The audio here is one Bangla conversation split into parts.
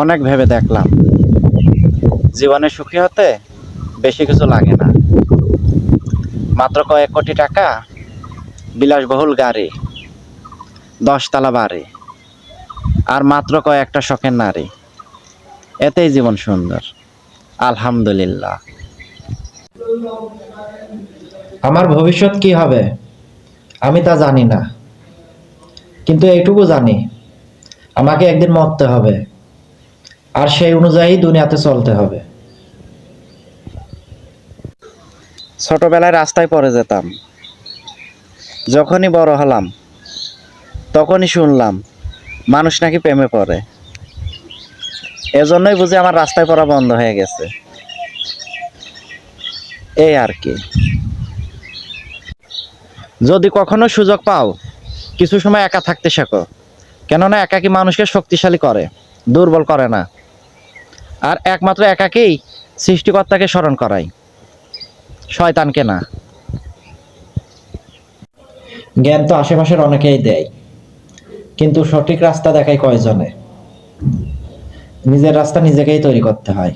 অনেক ভেবে দেখলাম, জীবনে সুখী হতে বেশি কিছু লাগে না। মাত্র কয়েক কোটি টাকা, বিলাসবহুল গাড়ি, 10 তলা বাড়ি, আর মাত্র কয়েকটা শখের নারী, এতেই জীবন সুন্দর। আলহামদুলিল্লাহ। আমার ভবিষ্যৎ কি হবে আমি তা জানি না, কিন্তু এইটুকু জানি আমাকে একদিন মরতে হবে, আর সেই অনুযায়ী দুনিয়াতে চলতে হবে। ছোটবেলায় রাস্তায় পড়ে যেতাম, যখনই বড় হলাম তখনই শুনলাম মানুষ নাকি প্রেমে পড়ে। এজন্যই বুঝি আমার রাস্তায় পড়া বন্ধ হয়ে গেছে। এই আর কি। যদি কখনো সুযোগ পাও, কিছু সময় একা থাকতে শেখো, কেননা একাকী মানুষকে শক্তিশালী করে, দুর্বল করে না। আর একমাত্র একাকেই সৃষ্টিকর্তাকে স্মরণ করায়, শয়তানকে না। জ্ঞান তো আশেপাশের অনেকেই দেয়, কিন্তু সঠিক রাস্তা দেখায় কয়জনে? নিজের রাস্তা নিজেকেই তৈরি করতে হয়।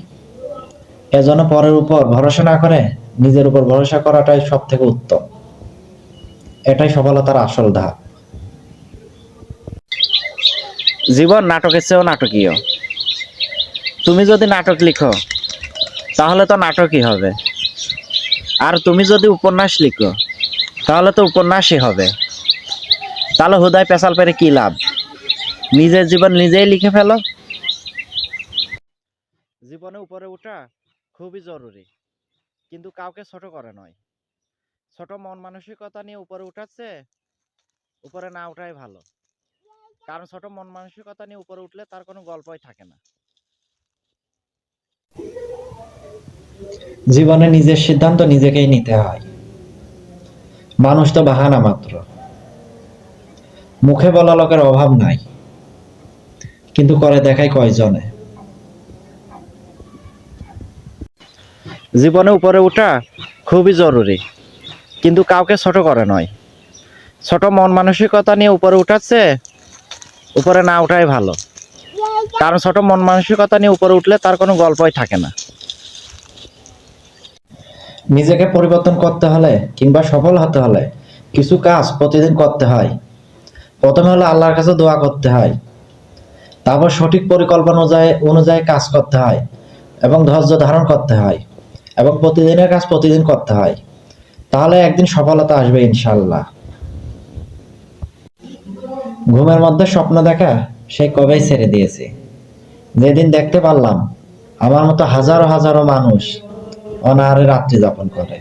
এজন্য পরের উপর ভরসা না করে নিজের উপর ভরসা করাটাই সব থেকে উত্তম। এটাই সফলতার আসল ধাপ। জীবন নাটকের চেয়েও নাটকীয়। তুমি যদি নাটক লিখো তাহলে তো নাটকই হবে, আর তুমি যদি উপন্যাস লিখো তাহলে তো উপন্যাসই হবে। তাহলে হুদায় পেশাল পেরে কি লাভ? নিজের জীবন নিজেই লিখে ফেলো। জীবনে উপরে ওঠা খুবই জরুরি, কিন্তু কাউকে ছোট করে নয়। ছোট মন মানসিকতা নিয়ে উপরে উঠাচ্ছে, উপরে না ওঠাই ভালো। কারণ ছোট মন মানসিকতা নিয়ে উপরে উঠলে তার কোনো গল্পই থাকে না। জীবনে নিজের সিদ্ধান্ত নিজেকেই নিতে হয়। মানুষ তো বাহানা মাত্র। মুখে বলা লোকের অভাব নাই, কিন্তু করে দেখায় কয়জনে? জীবনে উপরে ওঠা খুবই জরুরি, কিন্তু কাউকে ছোট করে নয়। ছোট মন মানসিকতা নিয়ে উপরে উঠাচ্ছে, উপরে না ওঠাই ভালো। কারণ ছোট মন মানসিকতা নিয়ে উপরে উঠলে তার কোনো গল্পই থাকে না। নিজেকে পরিবর্তন করতে হলে কিংবা সফল হতে হলে কিছু কাজ প্রতিদিন করতে হয়। প্রথমে হলো আল্লাহর কাছে দোয়া করতে হয়, তারপর সঠিক পরিকল্পনা অনুযায়ী কাজ করতে হয়, এবং ধৈর্য ধারণ করতে হয়, এবং প্রতিদিনের কাজ প্রতিদিন করতে হয়। তাহলে একদিন সফলতা আসবে ইনশাল্লাহ। ঘুমের মধ্যে স্বপ্ন দেখা সেই কবেই ছেড়ে দিয়েছে। যেদিন দেখতে পারলাম আমার মতো হাজারো হাজারো মানুষ অনাহারে রাত্রি যাপন করে,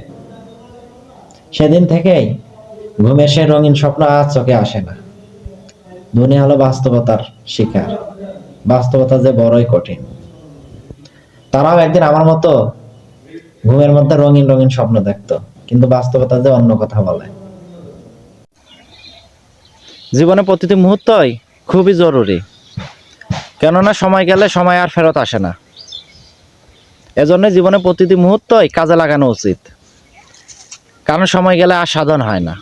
সেদিন থেকেই ঘুমের সে রঙিন স্বপ্ন আর চোখে আসে না। দুনিয়া হলো বাস্তবতার শিকার। বাস্তবতা যে বড়ই কঠিন। তারাও একদিন আমার মতো ঘুমের মধ্যে রঙিন রঙিন স্বপ্ন দেখতো, কিন্তু বাস্তবতা যে অন্য কথা বলে। জীবনে প্রতিটি মুহূর্তই খুবই জরুরি, কেননা সময় গেলে সময় আর ফেরত আসে না। এজন্য জীবনে প্রতিটি মুহূর্তই কাজে লাগানো উচিত, কারণ সময় গেলে আর সাধন হয় না।